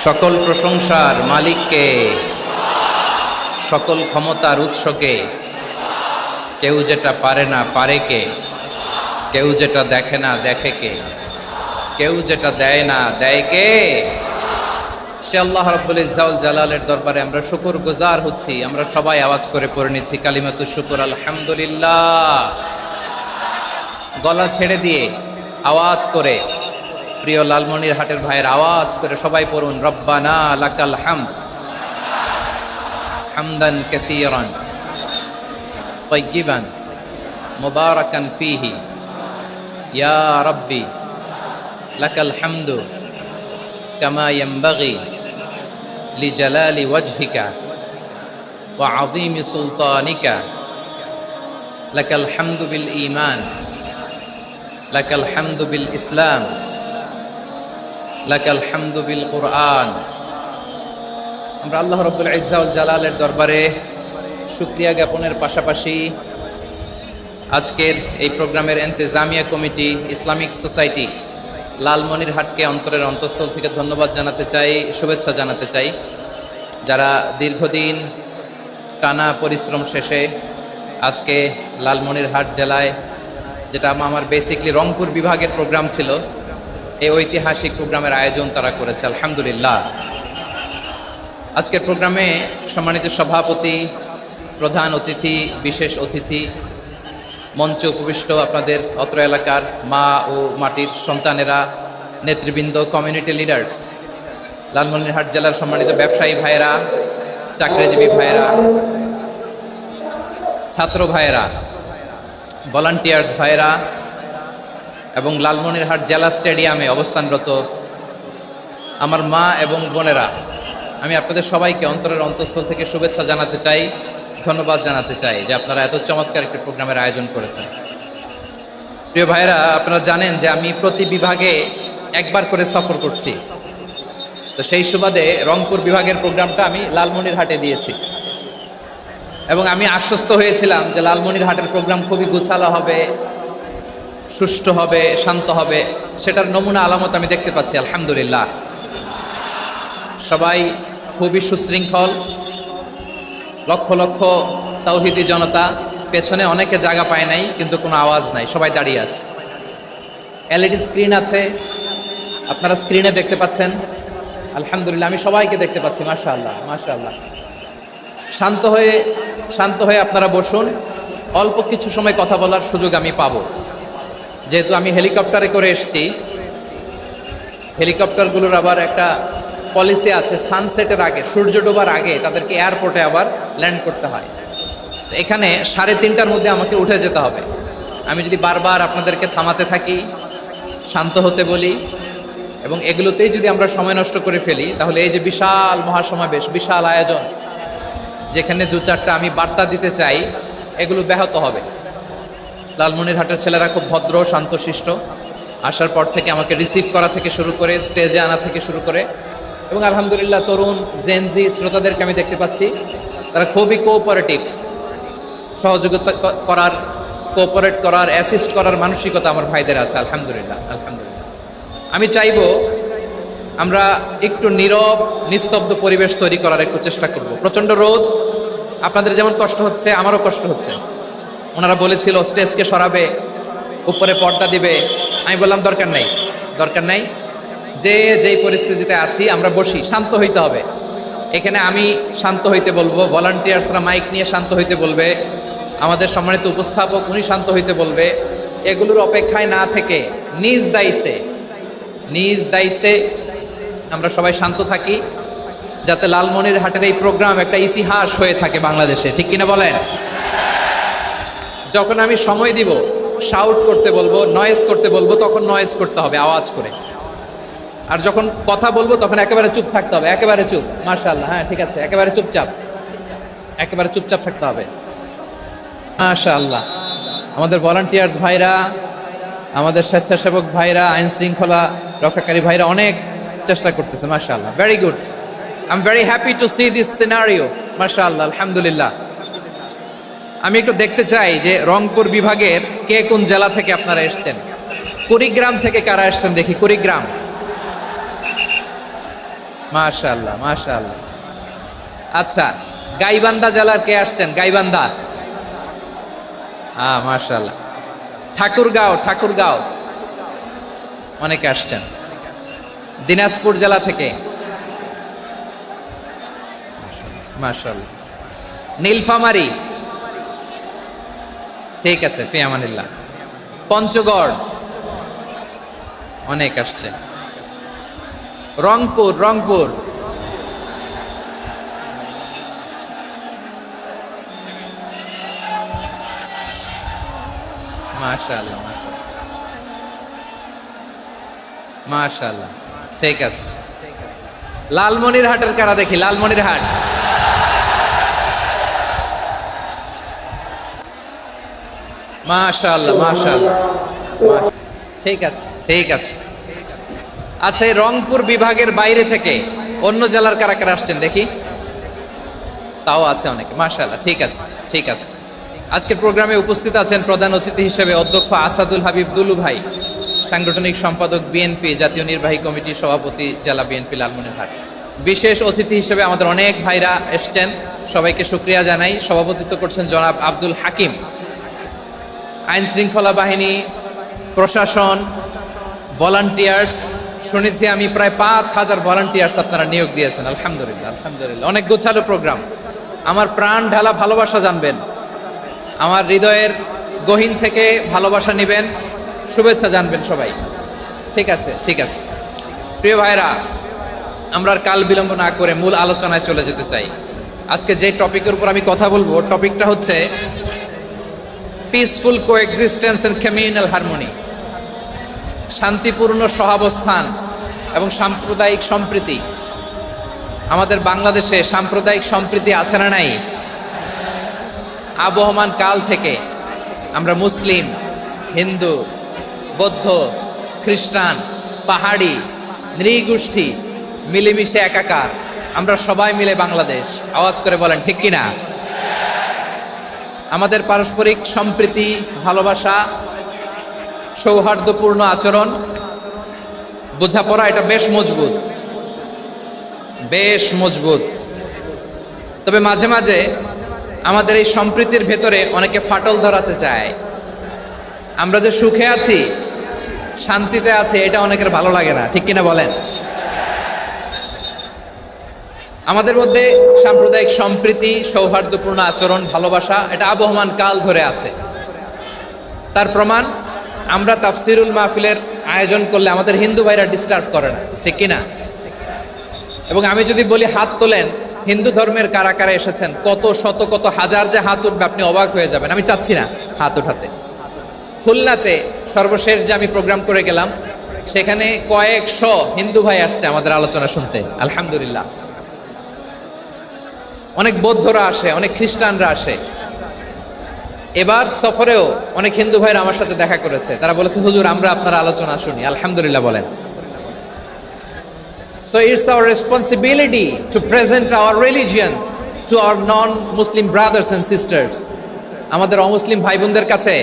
সকল প্রশংসার মালিককে, সকল ক্ষমতার উৎসকে। কেউ যেটা পারে না পারে কে, কেউ যেটা দেখে না দেখে কে, কেউ যেটা দেয় না দেয় কে। সে আল্লাহ রাব্বুল ইজ্জত ওয়াল জালালের দরবারে আমরা শুকরগুজার হচ্ছি। আমরা সবাই আওয়াজ করে পড়ে নিচ্ছি কালিমাতুশ শুকর, আলহামদুলিল্লাহ। গলা ছেড়ে দিয়ে আওয়াজ করে, প্রিয় লালমনিরহাটের ভাইয়ের আওয়াজ করে সবাই পড়ুন, রব্বানা লাকাল হামদ হামদান কাসীরান তাইয়্যিবান মুবারাকান ফীহি ইয়া রাব্বি লাকাল হামদু কামা ইয়ানবাগি লিজালালি ওয়াজহিকা ওয়া আযীমি সুলতানিকা। লাকাল হামদু বিল ঈমান, লাকাল হামদু বিল ইসলাম, লাকাল হামদু বিল কুরআন। আমরা আল্লাহ রাব্বুল ইজ্জত ওয়াল জালালের দরবারে শুকরিয়া জ্ঞাপনের পাশাপাশি আজকের এই প্রোগ্রামের ইন্তেজামিয়া কমিটি, ইসলামিক সোসাইটি লালমনিরহাটকে অন্তরের অন্তঃস্থল থেকে ধন্যবাদ জানাতে চাই, শুভেচ্ছা জানাতে চাই। যারা দীর্ঘদিন টানা পরিশ্রম শেষে আজকে লালমনিরহাট জেলায়, যেটা আমার বেসিকলি রংপুর বিভাগের প্রোগ্রাম ছিল, এই ঐতিহাসিক প্রোগ্রামের আয়োজন তারা করেছে, আলহামদুলিল্লাহ। আজকের প্রোগ্রামে সম্মানিত সভাপতি, প্রধান অতিথি, বিশেষ অতিথি, মঞ্চে উপবিষ্ট আপনাদের অত্র এলাকার মা ও মাটির সন্তানেরা, নেতৃবৃন্দ, কমিউনিটি লিডার্স, লালমনিরহাট জেলার সম্মানিত ব্যবসায়ী ভাইয়েরা, চাকরিজীবী ভাইয়েরা, ছাত্র ভাইয়েরা, ভলান্টিয়ার্স ভাইয়েরা এবং লালমনিরহাট জেলা স্টেডিয়ামে অবস্থানরত আমার মা এবং বোনেরা, আমি আপনাদের সবাইকে অন্তরের অন্তঃস্থল থেকে শুভেচ্ছা জানাতে চাই, ধন্যবাদ জানাতে চাই যে আপনারা এত চমৎকার একটি প্রোগ্রামের আয়োজন করেছেন। প্রিয় ভাইয়েরা, আপনারা জানেন যে আমি প্রতি বিভাগে একবার করে সফর করছি। তো সেই সুবাদে রংপুর বিভাগের প্রোগ্রামটা আমি লালমনিরহাটে দিয়েছি এবং আমি আশ্বস্ত হয়েছিলাম যে লালমনিরহাটের প্রোগ্রাম খুবই গুছালো হবে, সুষ্ঠু হবে, শান্ত হবে। সেটার নমুনা আলামত আমি দেখতে পাচ্ছি, আলহামদুলিল্লাহ। সবাই খুবই সুশৃঙ্খল, লক্ষ লক্ষ তাওহীদি জনতা, পেছনে অনেকে জায়গা পায় নাই কিন্তু কোনো আওয়াজ নাই, সবাই দাঁড়িয়ে আছে। এলইডি স্ক্রিন আছে, আপনারা স্ক্রিনে দেখতে পাচ্ছেন, আলহামদুলিল্লাহ। আমি সবাইকে দেখতে পাচ্ছি, মাশাআল্লাহ মাশাআল্লাহ। শান্ত হয়ে আপনারা বসুন, অল্প কিছু সময় কথা বলার সুযোগ আমি পাবো। যেহেতু আমি হেলিকপ্টারে করে এসেছি, হেলিকপ্টারগুলোর আবার একটা পলিসি আছে, সানসেটের আগে, সূর্য ডোবার আগে তাদেরকে এয়ারপোর্টে আবার ল্যান্ড করতে হয়। তো এখানে 3:30টার মধ্যে আমাকে উঠে যেতে হবে। আমি যদি বারবার আপনাদেরকে থামাতে থাকি, শান্ত হতে বলি এবং এগুলোতেই যদি আমরা সময় নষ্ট করে ফেলি, তাহলে এই যে বিশাল মহাসমাবেশ, বিশাল আয়োজন, যেখানে 2-4টা আমি বার্তা দিতে চাই, এগুলো ব্যাহত হবে। লালমনিরহাটের ছেলেরা খুব ভদ্র, শান্তশিষ্ট। আসার পর থেকে আমাকে রিসিভ করা থেকে শুরু করে, স্টেজে আনা থেকে শুরু করে, এবং আলহামদুলিল্লাহ তরুণ জেনজি শ্রোতাদেরকে আমি দেখতে পাচ্ছি, তারা খুবই কোঅপারেটিভ। সহযোগিতা করার, কোঅপারেট করার, অ্যাসিস্ট করার মানসিকতা আমার ভাইদের আছে, আলহামদুলিল্লাহ আলহামদুলিল্লাহ। আমি চাইবো আমরা একটু নীরব, নিস্তব্ধ পরিবেশ তৈরি করার একটু চেষ্টা করব। প্রচণ্ড রোদ, আপনাদের যেমন কষ্ট হচ্ছে আমারও কষ্ট হচ্ছে। ওনারা বলেছিল স্টেজকে সরাবে, উপরে পর্দা দিবে। আমি বললাম দরকার নাই, দরকার নাই। যেই পরিস্থিতিতে আছি আমরা বসি, শান্ত হইতে হবে। এখানে আমি শান্ত হইতে বলবো, ভলান্টিয়ার্সরা মাইক নিয়ে শান্ত হইতে বলবে, আমাদের সম্মানিত উপস্থাপক উনি শান্ত হইতে বলবে। এগুলোর অপেক্ষায় না থেকে নিজ দায়িত্বে আমরা সবাই শান্ত থাকি, যাতে লালমনিরহাটের এই প্রোগ্রাম একটা ইতিহাস হয়ে থাকে বাংলাদেশে, ঠিক কিনা বলেন? যখন আমি সময় দিব, শাউট করতে বলবো, নয়েজ করতে বলবো, তখন নয়েজ করতে হবে আওয়াজ করে। আর যখন কথা বলবো তখন একেবারে চুপ থাকতে হবে, একেবারে চুপ। মাশাআল্লাহ, হ্যাঁ ঠিক আছে, একেবারে চুপচাপ, একেবারে চুপচাপ থাকতে হবে। মাশাআল্লাহ। আমাদের ভলান্টিয়ার্স ভাইরা, আমাদের স্বেচ্ছাসেবক ভাইরা, আইন শৃঙ্খলা রক্ষাকারী ভাইরা অনেক চেষ্টা করতেছে, মাশাআল্লাহ, very good. I am very happy to C this scenario, মাশাআল্লাহ, আলহামদুলিল্লাহ। আমি একটু দেখতে চাই যে রংপুর বিভাগের কে কোন জেলা থেকে আপনারা এসেছেন। কুড়িগ্রাম থেকে কারা এসেছেন দেখি, কুড়িগ্রাম। মাশাআল্লাহ মাশাআল্লাহ। আচ্ছা, গাইবান্ধা জেলার কে আসছেন? গাইবান্ধা, মাশাআল্লাহ। ঠাকুরগাঁও, ঠাকুরগাঁও অনেকে আসছেন। দিনাজপুর জেলা থেকে মাশাআল্লাহ। নীলফামারী, ঠিক আছে, ফি আমানিল্লাহ। পঞ্চগড় অনেক আসছে। রংপুর, রংপুর, মাশাআল্লাহ মাশাআল্লাহ মাশাআল্লাহ, ঠিক আছে। লালমনিরহাটের কারা দেখি? লালমনিরহাট, মাশাআল্লাহ মাশাআল্লাহ, ঠিক আছে ঠিক আছে। আচ্ছা, এই রংপুর বিভাগের বাইরে থেকে অন্য জেলার কারা কারা আসছেন দেখি? তাও আছে অনেকে, মাশাআল্লাহ, ঠিক আছে ঠিক আছে। আজকের প্রোগ্রামে উপস্থিত আছেন প্রধান অতিথি হিসেবে অধ্যক্ষ আসাদুল হাবিব দুলু ভাই, সাংগঠনিক সম্পাদক বিএনপি, জাতীয় নির্বাহী কমিটির সভাপতি, জেলা বিএনপি লালমনিরহাট। বিশেষ অতিথি হিসেবে আমাদের অনেক ভাইরা এসছেন, সবাইকে শুকরিয়া জানাই। সভাপতিত্ব করছেন জনাব আব্দুল হাকিম। আইন শৃঙ্খলা বাহিনী, প্রশাসন, ভলান্টিয়ার্স, শুনেছি আমি প্রায় 5,000 ভলান্টিয়ার্স আপনারা নিয়োগ দিয়েছেন। আলহামদুলিল্লাহ আলহামদুলিল্লাহ, অনেক গোছালো প্রোগ্রাম। আমার প্রাণ ঢালা ভালোবাসা জানবেন, আমার হৃদয়ের গহীন থেকে ভালোবাসা নেবেন, শুভেচ্ছা জানবেন সবাই। ঠিক আছে ঠিক আছে। প্রিয় ভাইরা, আমরা আর কাল বিলম্ব না করে মূল আলোচনায় চলে যেতে চাই। আজকে যে টপিকের উপর আমি কথা বলবো, টপিকটা হচ্ছে peaceful coexistence and communal harmony, শান্তিপূর্ণ সহাবস্থান এবং সাম্প্রদায়িক সম্প্রীতি। আমাদের বাংলাদেশে সাম্প্রদায়িক সম্প্রীতি আছে না নাই? আবহমান কাল থেকে আমরা মুসলিম, হিন্দু, বৌদ্ধ, খ্রিস্টান, পাহাড়ি, নৃগোষ্ঠী মিলেমিশে একাকার, আমরা সবাই মিলে বাংলাদেশ। আওয়াজ করে বলেন ঠিক কিনা? আমাদের পারস্পরিক সম্প্রীতি, ভালোবাসা, সৌহার্দ্যপূর্ণ আচরণ, বোঝাপড়া, এটা বেশ মজবুত, বেশ মজবুত। তবে মাঝে মাঝে আমাদের এই সম্প্রীতির ভেতরে অনেকে ফাটল ধরাতে চায়। আমরা যে সুখে আছি, শান্তিতে আছি, এটা অনেকের ভালো লাগে না, ঠিক কিনা বলেন? আমাদের মধ্যে সাম্প্রদায়িক সম্প্রীতি, সৌহার্দ্যপূর্ণ আচরণ, ভালোবাসা, এটা আবহমান কাল ধরে আছে। তার প্রমাণ, আমরা তাফসিরুল মাহফিলের আয়োজন করলে আমাদের হিন্দু ভাইরা ডিস্টার্ব করে না, ঠিক কিনা? এবং আমি যদি বলি হাত তোলেন, হিন্দু ধর্মের কারা কারা এসেছেন, কত শত কত হাজার যে হাত উঠবে, আপনি অবাক হয়ে যাবেন। আমি চাচ্ছি না হাত উঠাতে। খুলনাতে সর্বশেষ যে আমি প্রোগ্রাম করে গেলাম, সেখানে কয়েকশো হিন্দু ভাই আসছে আমাদের আলোচনা শুনতে, আলহামদুলিল্লাহ। অনেক বৌদ্ধরা আসে, অনেক খ্রিস্টানরা আসে। এবার সফরেও অনেক হিন্দু ভাইরা আমার সাথে দেখা করেছে, তারা বলেছে হুজুর আমরা আপনার আলোচনা শুনি, আলহামদুলিল্লাহ বলেন। So it's our responsibility to present our religion to our non-Muslim brothers and sisters. আমাদের অমুসলিম ভাই বোনদের কাছে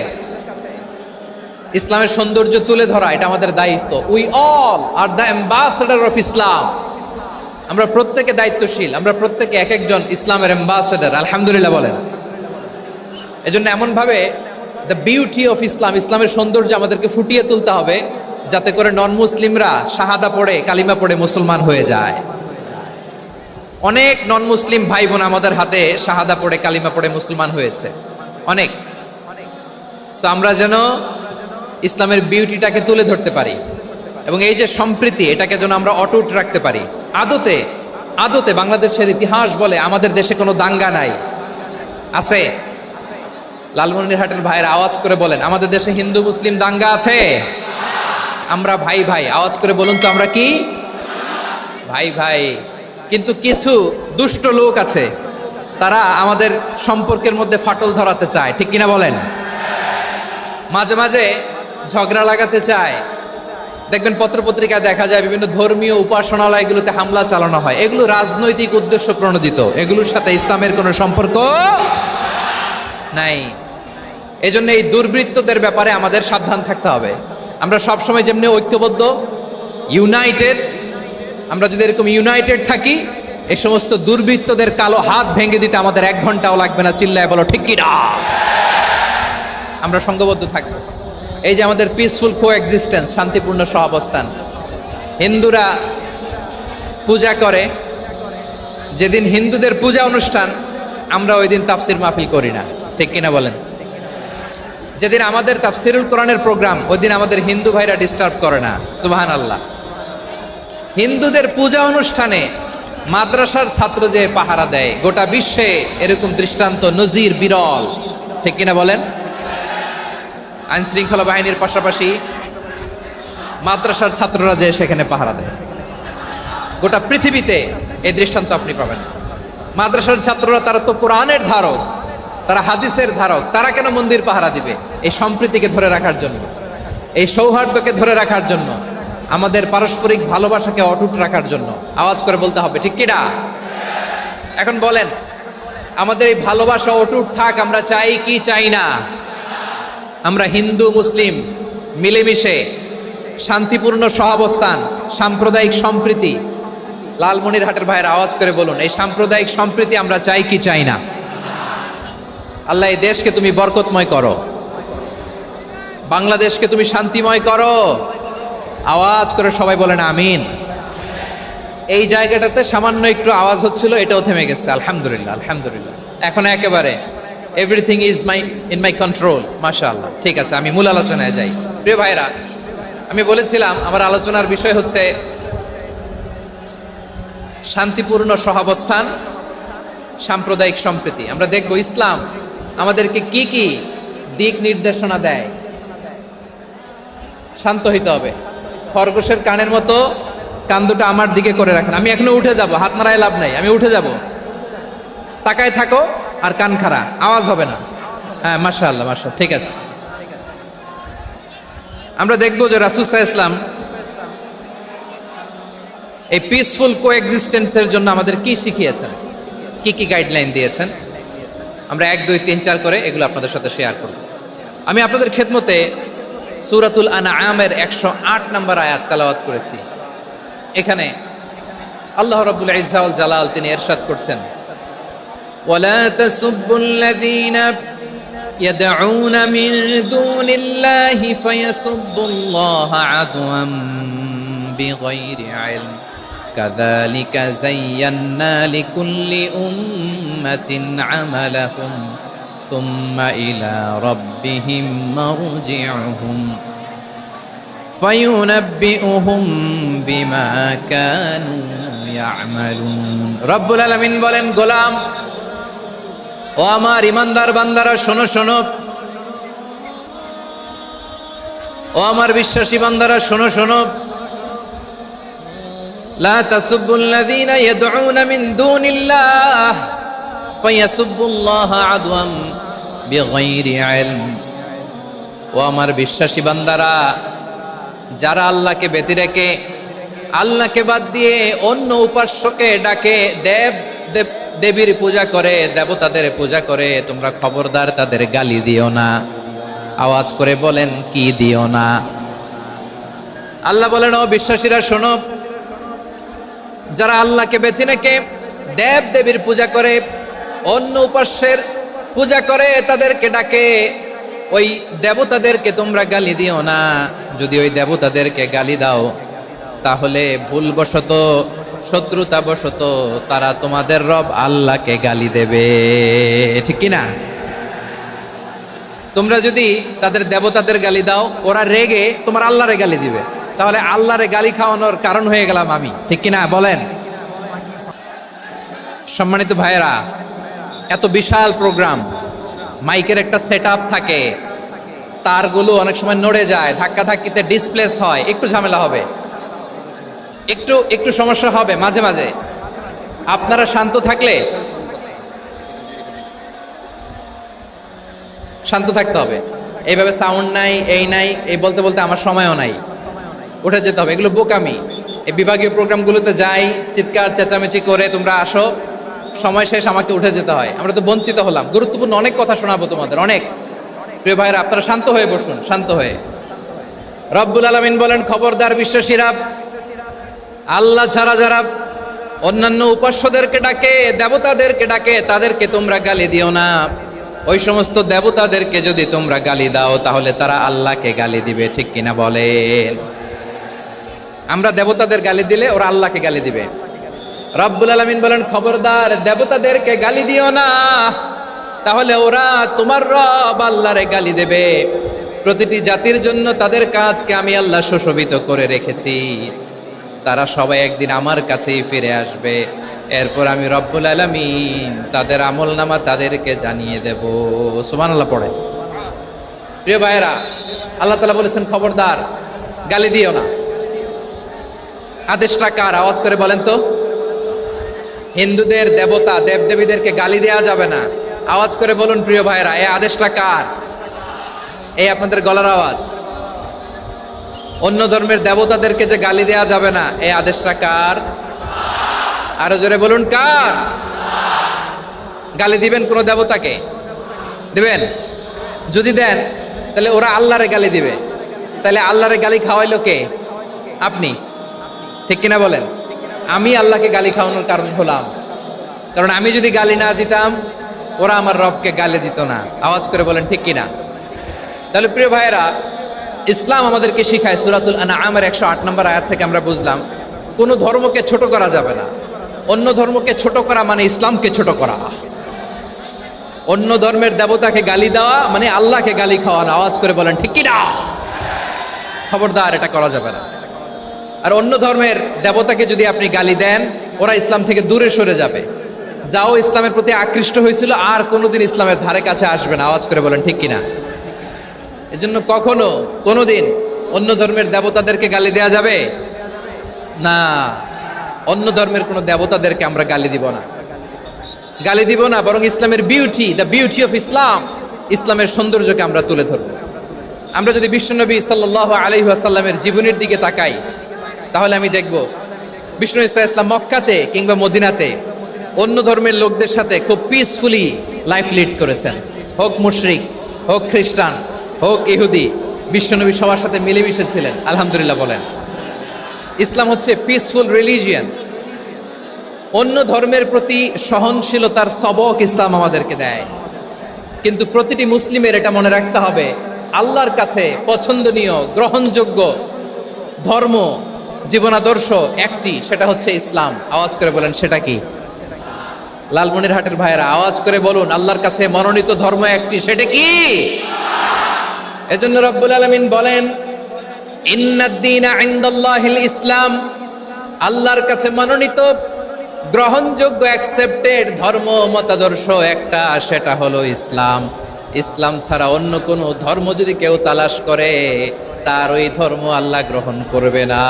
ইসলামের সৌন্দর্য তুলে ধরা, এটা আমাদের দায়িত্ব। We all are the ambassador of Islam. আমরা প্রত্যেকে দায়িত্বশীল, আমরা প্রত্যেকে এক একজন ইসলামের অ্যাম্বাসেডর, আলহামদুলিল্লাহ বলেন। এজন্য এমনভাবে দ্য বিউটি অফ ইসলাম, ইসলামের সৌন্দর্য আমাদেরকে ফুটিয়ে তুলতে হবে, যাতে করে নন মুসলিমরা শাহাদা পড়ে, কালিমা পড়ে মুসলমান হয়ে যায়। অনেক নন মুসলিম ভাই বোন আমাদের হাতে শাহাদা পড়ে, কালিমা পড়ে মুসলমান হয়েছে, অনেক। সো আমরা যেন ইসলামের বিউটিটাকে তুলে ধরতে পারি, এবং এই যে সম্প্রীতি, এটাকে যেন আমরা অটুট রাখতে পারি। আদতে আদতে বাংলাদেশের ইতিহাস বলে আমাদের দেশে কোনো দাঙ্গা নাই, আছে? লালমনিরহাটের ভাইয়ের আওয়াজ করে বলেন, আমাদের দেশে হিন্দু মুসলিম দাঙ্গা আছে? আমরা ভাই ভাই, আওয়াজ করে বলুন তো, আমরা কি ভাই ভাই? কিন্তু কিছু দুষ্ট লোক আছে, তারা আমাদের সম্পর্কের মধ্যে ফাটল ধরাতে চায়, ঠিক কিনা বলেন? মাঝে মাঝে ঝগড়া লাগাতে চায়। দেখবেন পত্রপত্রিকায় দেখা যায় বিভিন্ন ধর্মীয় উপাসনালয়গুলোতে হামলা চালানো হয়। এগুলো রাজনৈতিক উদ্দেশ্য প্রণোদিত, এগুলোর সাথে ইসলামের কোনো সম্পর্ক নাই। এজন্য এই দুর্বৃত্তদের ব্যাপারে আমাদের সাবধান থাকতে হবে। আমরা সবসময় যেমনি ঐক্যবদ্ধ, ইউনাইটেড, আমরা যদি এরকম ইউনাইটেড থাকি, এই সমস্ত দুর্বৃত্তদের কালো হাত ভেঙে দিতে আমাদের 1 ঘন্টাও লাগবে না। চিল্লায় বলো ঠিক কি না? আমরা সংঘবদ্ধ থাকবো। এই যে আমাদের পিসফুল কোএক্সিস্টেন্স, শান্তিপূর্ণ সহাবস্থান। হিন্দুরা পূজা করে, যেদিন হিন্দুদের পূজা অনুষ্ঠান আমরা ওই দিন তাফসির মাহফিল করি না, ঠিক কিনা বলেন? যেদিন আমাদের তাফসিরুল কোরআনের প্রোগ্রাম, ওই দিন আমাদের হিন্দু ভাইরা ডিস্টার্ব করে না। সুবহানাল্লাহ। হিন্দুদের পূজা অনুষ্ঠানে মাদ্রাসার ছাত্র যে পাহারা দেয়, গোটা বিশ্বে এরকম দৃষ্টান্ত নজির বিরল, ঠিক কিনা বলেন? আইন শৃঙ্খলা বাহিনীর পাশাপাশি মাদ্রাসার ছাত্ররা যে সেখানে পাহারা দেয়, গোটা পৃথিবীতে এই দৃষ্টান্ত আপনি পাবেন। মাদ্রাসার ছাত্ররা, তারা তো কোরআনের ধারক, তারা হাদিসের ধারক, তারা কেন মন্দির পাহারা দিবে? এই সম্প্রীতিকে ধরে রাখার জন্য, এই সৌহার্দ্যকে ধরে রাখার জন্য, আমাদের পারস্পরিক ভালোবাসাকে অটুট রাখার জন্য। আওয়াজ করে বলতে হবে ঠিক কিনা? এখন বলেন, আমাদের এই ভালোবাসা অটুট থাক, আমরা চাই কি চাই না? আমরা হিন্দু মুসলিম মিলেমিশে শান্তিপূর্ণ সহাবস্থান, সাম্প্রদায়িক সম্প্রীতি। লালমনিরহাটের ভাইয়ের আওয়াজ করে বলুন, এই সাম্প্রদায়িক সম্প্রীতি আমরা চাই কি চাই না? আল্লাহ এই দেশকে তুমি বরকতময় করো, বাংলাদেশকে তুমি শান্তিময় করো। আওয়াজ করে সবাই বলেন আমিন। এই জায়গাটাতে সামান্য একটু আওয়াজ হচ্ছিল, এটাও থেমে গেছে। আলহামদুলিল্লাহ, আলহামদুলিল্লাহ। এখন একেবারে everything is in my control. মাশাআল্লাহ। ঠিক আছে, আমি মূল আলোচনায় যাই। প্রিয় ভাইরা, আমি বলেছিলাম আমার আলোচনার বিষয় হচ্ছে শান্তিপূর্ণ সহাবস্থান, সাম্প্রদায়িক সম্প্রীতি। আমরা দেখব ইসলাম আমাদেরকে কি কি দিক নির্দেশনা দেয়। শান্ত হইতে হবে। খরগোশের কানের মতো কান দুটো আমার দিকে করে রাখেন। আমি এখনো উঠে যাব, হাত নাড়ায় লাভ নাই, আমি উঠে যাব। তাকায় থাকো আর কান খাড়া, আওয়াজ হবে না। হ্যাঁ, মাশাআল্লাহ, মাশাআল্লাহ, ঠিক আছে। আমরা দেখব যে রাসূল সাল্লাল্লাহু আলাইহি ওয়াসাল্লাম এই পিসফুল কোএক্সিস্টেন্সের জন্য আমাদের কি শিখিয়েছেন, কি কি গাইডলাইন দিয়েছেন। আমরা 1, 2, 3, 4 করে এগুলো আপনাদের সাথে শেয়ার করব। আমি আপনাদের খেদমতে সূরাতুল আনআমের 108 নম্বর আয়াত তেলাওয়াত করেছি। এখানে আল্লাহ রাব্বুল ইজ্জা ওয়াল জালাল তিনি ইরশাদ করছেন, ওয়ালা তাসুব্বুল্লাযীনা ইয়াদউনা মিন দুনিল্লাহি ফায়াসুব্বুল্লাহা আদওয়াম বিগাইরি ইলম কাযালিকা যায়্যান্না লিকুল্লি উম্মাতিন আমালাহুম সুম্মা ইলা রাব্বিহিম মারজিউহুম ফায়ুনাব্বিউহুম বিমা কানু ইয়ামালুন। রব্বুল আলামিন বলেন, গোলাম ও আমার ইমানদার বান্দারা, শোনো শোনো। ও আমার বিশ্বাসী বান্দারা, শোনো শোনো। লা তাসুব্বুল্লাযীনা ইয়াদউনা মিন দুনিল্লাহ ফায়াসুব্বুল্লাহা আদওয়াম বিগাইরি ইলম। ও আমার বিশ্বাসী বান্দারা, যারা আল্লাহকে ব্যতি রেখে, আল্লাহকে বাদ দিয়ে অন্য উপাস্যকে ডাকে, দেবীর পূজা করে, দেবতাদের পূজা করে, তোমরা খবরদার তাদের গালি দিও না। আওয়াজ করে বলেন, কি দিও না? আল্লাহ বলেন, ও বিশ্বাসীরা শোনো, যারা আল্লাহকে বেছে রেখে দেব দেবীর পূজা করে, অন্য উপাস্যের পূজা করে, তাদেরকে ডাকে, ওই দেবতাদেরকে তোমরা গালি দিও না। যদি ওই দেবতাদেরকে গালি দাও, তাহলে ভুলবশত, শত্রুতাবশত তারা তোমাদের রব আল্লাহকে গালি দেবে, ঠিক কি না? তোমরা যদি তাদের দেবতাদের গালি দাও, ওরা রেগে তোমার আল্লাহরে গালি দিবে, তাহলে আল্লাহরে গালি খাওয়ানোর কারণ হয়ে গেলাম আমি, ঠিক কি না বলেন? সম্মানিত ভাইয়েরা, এত বিশাল প্রোগ্রাম, মাইকের একটা সেটআপ থাকে, তারগুলো অনেক সময় নড়ে যায়, ধাক্কা ধাক্কিতে ডিসপ্লেস হয়, একটু ঝামেলা হবে, একটু সমস্যা হবে মাঝে মাঝে। আপনারা শান্ত থাকলে, শান্ত থাকতে হবে। এইভাবে সাউন্ড নাই, এই নাই, এই বলতে বলতে আমার সময়ও নাই, উঠে যেতে হবে। এগুলো বোকামি। এই বিভাগীয় প্রোগ্রামগুলোতে যাই, চিৎকার চেঁচামেচি করে তোমরা আসো, সময় শেষ, আমাকে উঠে যেতে হয়। আমরা তো বঞ্চিত হলাম। গুরুত্বপূর্ণ অনেক কথা শোনাবো তোমাদের, অনেক। প্রিয় ভাইরা, আপনারা শান্ত হয়ে বসুন, শান্ত হয়ে। রব্বুল আলামিন বলেন, খবরদার বিশ্বাসীরা, আল্লাহ ছাড়া যারা অন্যান্য উপাস্যদেরকে ডাকে, দেবতাদেরকে ডাকে, তাদেরকে তোমরা গালি দিও না। ওই সমস্ত দেবতাদেরকে যদি তোমরা গালি দাও তাহলে তারা আল্লাহকে গালি দিবে, ঠিক কিনা বলেন? আমরা দেবতাদের গালি দিলে ওরা আল্লাহকে গালি দিবে। রব্বুল আলামিন বলেন, খবরদার দেবতাদেরকে গালি দিও না, তাহলে ওরা তোমার রব আল্লাহরে গালি দেবে। প্রতিটি জাতির জন্য তাদের কাজকে আমি আল্লাহ সুশোভিত করে রেখেছি, তারা সবাই একদিন আমার কাছেই ফিরে আসবে। এরপর আমি রব্বুল আলামিন তাদের আমলনামা তাদেরকে জানিয়ে দেব। সুবহানাল্লাহ পড়ে। প্রিয় ভাইয়েরা, আল্লাহ তাআলা বলেছেন খবরদার গালি দিও না। আদেশটা কার? আওয়াজ করে বলেন তো। হিন্দুদের দেবতা দেবদেবীদেরকে গালি দেওয়া যাবে না। আওয়াজ করে বলুন প্রিয় ভাইয়েরা, এই আদেশটা কার? এই আপনাদের গলার আওয়াজ। অন্য ধর্মের দেবতাদেরকে যে গালি দেওয়া যাবে না, এই আদেশটা কার? আরো জোরে বলুন, কার? গালি দিবেন কোন দেবতাকে? দিবেন? যদি দেন তাহলে ওরা আল্লাহরে গালি দিবে। তাহলে আল্লাহরে গালি খাওয়াইলো কে? আপনি, ঠিক কিনা বলেন? আমি আল্লাহকে গালি খাওয়ানোর কারণ হলাম, কারণ আমি যদি গালি না দিতাম ওরা আমার রবকে গালি দিত না। আওয়াজ করে বলেন ঠিক কিনা? তাহলে প্রিয় ভাইয়েরা, ইসলাম আমাদেরকে শিখায়, সূরাতুল আনআমের 108 নম্বর আয়াত থেকে আমরা বুঝলাম কোন ধর্মকে ছোট করা যাবে না। অন্য ধর্মকে ছোট করা মানে ইসলামকে ছোট করা। অন্য ধর্মের দেবতাকে গালি দেওয়া মানে আল্লাহকে গালি খাওয়ানো। আওয়াজ করে বলেন ঠিক কিনা? খবরদার, এটা করা যাবে না। আর অন্য ধর্মের দেবতাকে যদি আপনি গালি দেন, ওরা ইসলাম থেকে দূরে সরে যাবে। যাও ইসলামের প্রতি আকৃষ্ট হয়েছিল আর কোনোদিন ইসলামের ধারে কাছে আসবে না। আওয়াজ করে বলেন ঠিক কিনা? এজন্য কখনো কোনোদিন অন্য ধর্মের দেবতাদেরকে গালি দেয়া যাবে না। অন্য ধর্মের কোনো দেবতাদেরকে আমরা গালি দিব না, গালি দিব না, বরং ইসলামের beauty, the beauty of Islam, ইসলামের সৌন্দর্যকে আমরা তুলে ধরব। আমরা যদি বিশ্বনবী সাল্লাল্লাহু আলাইহি ওয়াসাল্লামের জীবনের দিকে তাকাই, তাহলে আমি দেখব বিষ্ণু ইসলাম মক্কাতে কিংবা মদিনাতে অন্য ধর্মের লোকদের সাথে খুব পিসফুলি লাইফ লিড করেছেন। হোক মুশরিক, হোক খ্রিস্টান, হোক ইহুদি, বিশ্বনবী সবার সাথে মিলেমিশে ছিলেন। আলহামদুলিল্লাহ বলেন। ইসলাম হচ্ছে পিসফুল রিলিজিয়ান। অন্য ধর্মের প্রতি সহনশীলতার সবক ইসলাম আমাদেরকে দেয়। কিন্তু প্রতিটি মুসলিমের এটা মনে রাখতে হবে, আল্লাহর কাছে পছন্দনীয় গ্রহণযোগ্য ধর্ম, জীবনাদর্শ একটি, সেটা হচ্ছে ইসলাম। আওয়াজ করে বলেন সেটা কি? লালমনিরহাটের ভাইয়েরা আওয়াজ করে বলুন, আল্লাহর কাছে মনোনীত ধর্ম একটি, সেটা কি? এজন্য রব্বুল আলামিন বলেন, ইন্নাদ-দীনা ইনদাল্লাহিল ইসলাম, আল্লাহর কাছে মনোনীত গ্রহণযোগ্য অ্যাকসেপ্টেড ধর্ম মতাদর্শ একটা, সেটা হলো ইসলাম। ইসলাম ছাড়া অন্য কোনো ধর্ম যদি কেউ তালাশ করে, তার ওই ধর্ম আল্লাহ গ্রহণ করবে না।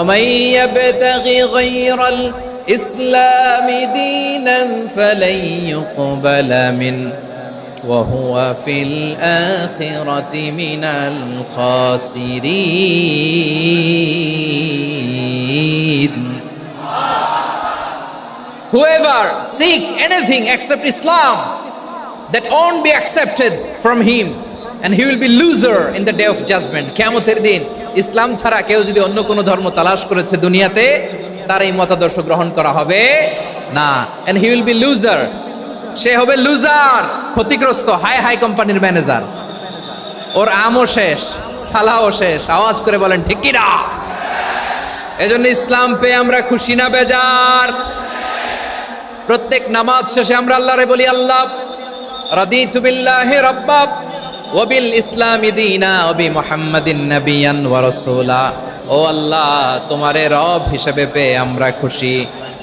ওমাইয়াবতাগি গায়রাল ইসলামি দীনান ফালাই ইউকবালা মিন ওয়া হুয়া ফিল আখিরাতি মিনাল খাসিরিন। Whoever seek anything except Islam, that won't be accepted from him, and he will be loser in the day of judgment. কিয়ামতের দিন ইসলাম ছাড়া কেউ যদি অন্য কোনো ধর্ম তালাশ করেছে দুনিয়াতে, তার এই মতাদর্শ গ্রহণ করা হবে না। and he will be loser, সে হবে লুজার, ক্ষতিগ্রস্ত, হাই হাই কোম্পানির ম্যানেজার। ওর আমও শেষ, সালাও শেষ। আওয়াজ করে বলেন ঠিক কি না? এজন্য ইসলাম পেয়ে আমরা খুশি না বেজার? প্রত্যেক নামাজ শেষে আমরা আল্লাহরে বলি, আল্লাহ রাদিতু বিল্লাহি রাব্বা ওয়া বিল ইসলামি দীনা ওয়া বি মুহাম্মাদিন নাবিয়ান ওয়া রাসূলা। ও আল্লাহ, তোমারে রব হিসেবে পেয়ে আমরা খুশি।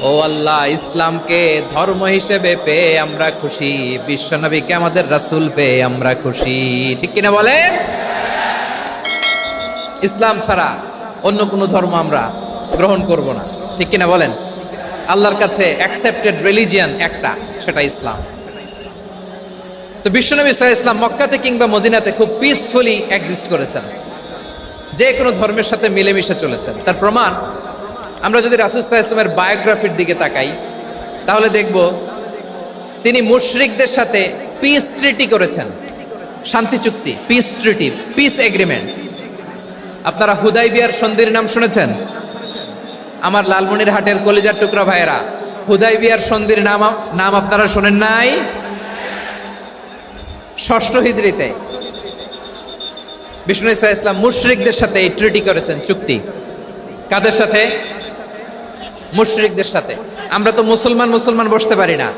ও আল্লাহ, ইসলামকে ধর্ম হিসেবে পেয়ে আমরা খুশি। বিশ্বনবীকে আমাদের রাসূল পেয়ে আমরা খুশি। ঠিক কিনা বলেন? ইসলাম ছাড়া অন্য কোনো ধর্ম আমরা গ্রহণ করব না। ঠিক কিনা বলেন? আল্লাহর কাছে অ্যাকসেপ্টেড রিলিজিয়ান একটা, সেটা ইসলাম। তো বিশ্বনবী সাল্লাল্লাহু আলাইহি ওয়াসাল্লাম মক্কাতে কিংবা মদিনাতে খুব পিসফুলি এক্সিস্ট করেছেন, যে কোনো ধর্মের সাথে মিলেমিশে চলেছেন। তার প্রমাণ আমরা যদি রাসূল সাল্লাল্লাহু আলাইহি ওয়াসাল্লামের বায়োগ্রাফির দিকে তাকাই, তাহলে দেখব তিনি মুশরিকদের সাথে পিস ট্রিটি করেছেন, শান্তি চুক্তি, পিস ট্রিটি, পিস এগ্রিমেন্ট। আপনারা হুদাইবিয়ার সন্ধির নাম শুনেছেন? আমার লালমনিরহাটের কলিজার টুকরা ভাইয়েরা, হুদাইবিয়ার সন্ধির নাম আপনারা শোনেন নাই? ষষ্ঠ হিজরিতে বিষ্ণু ঈসা ইসলাম মুশরিকদের সাথে এই ট্রিটি করেছেন, চুক্তি। কাদের সাথে? মুশরিকদের সাথে। আমরা তো মুসলমান বসতে পারি না,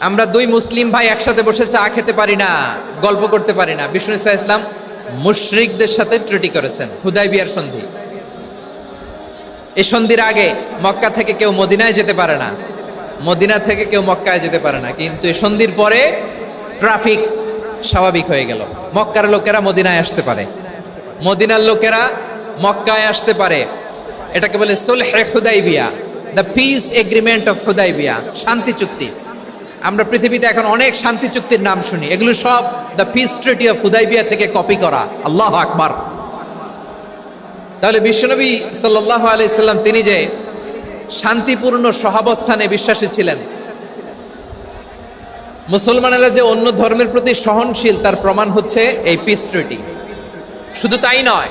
আমরা দুই মুসলিম ভাই একসাথে বসে চা খেতে পারি না, গল্প করতে পারি না। বিষ্ণু ঈসা ইসলাম মুশরিকদের সাথে ট্রিটি করেছেন, হুদাইবিয়ার সন্ধি। এই সন্ধির আগে মক্কা থেকে কেউ মদিনায় যেতে পারে না, মদিনা থেকে কেউ মক্কায় যেতে পারে না। কিন্তু এই সন্ধির পরে ট্রাফিক স্বাভাবিক হয়ে গেল, মক্কার লোকেরা মদিনায় আসতে পারে, মদিনার লোকেরা মক্কায় আসতে পারে। এটাকে বলে সুলহে Hudaybiyyah, the peace agreement of Hudaybiyyah, শান্তি চুক্তি। আমরা পৃথিবীতে এখন অনেক শান্তি চুক্তির নাম শুনি, এগুলো সব the piece treaty of Hudaibiya থেকে কপি করা। আল্লাহু আকবার। তাহলে বিশ্বনবী সাল্লাল্লাহু আলাইহি সাল্লাম তিনি যে শান্তিপূর্ণ সহাবস্থানে বিশ্বাসী ছিলেন, মুসলমানেরা যে অন্য ধর্মের প্রতি সহনশীল, তার প্রমাণ হচ্ছে এই পিস ট্রিটি। শুধু তাই নয়,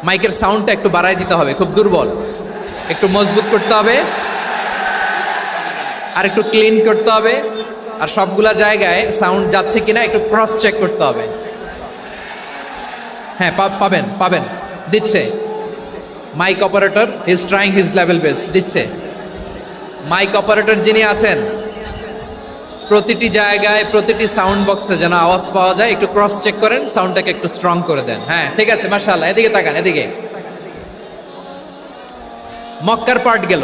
মাইকের সাউন্ডটা একটু বাড়াই দিতে হবে, খুব দুর্বল, একটু মজবুত করতে হবে, আর একটু ক্লিন করতে হবে, আর সবগুলা জায়গায় সাউন্ড যাচ্ছে কিনা একটু ক্রস চেক করতে হবে। হ্যাঁ, পাবেন দিচ্ছে mic operator, is trying his level best, দিচ্ছে। মাইক অপারেটর যিনি আছেন, প্রতিটি জায়গায় প্রতিটি সাউন্ড বক্সে যেন আওয়াজ পাওয়া যায়, একটু ক্রস চেক করেন, সাউন্ডটাকে একটু স্ট্রং করে দেন। হ্যাঁ, ঠিক আছে, মাশাআল্লাহ। এদিকে তাকান, এদিকে। মক্কার পার্ট গেল,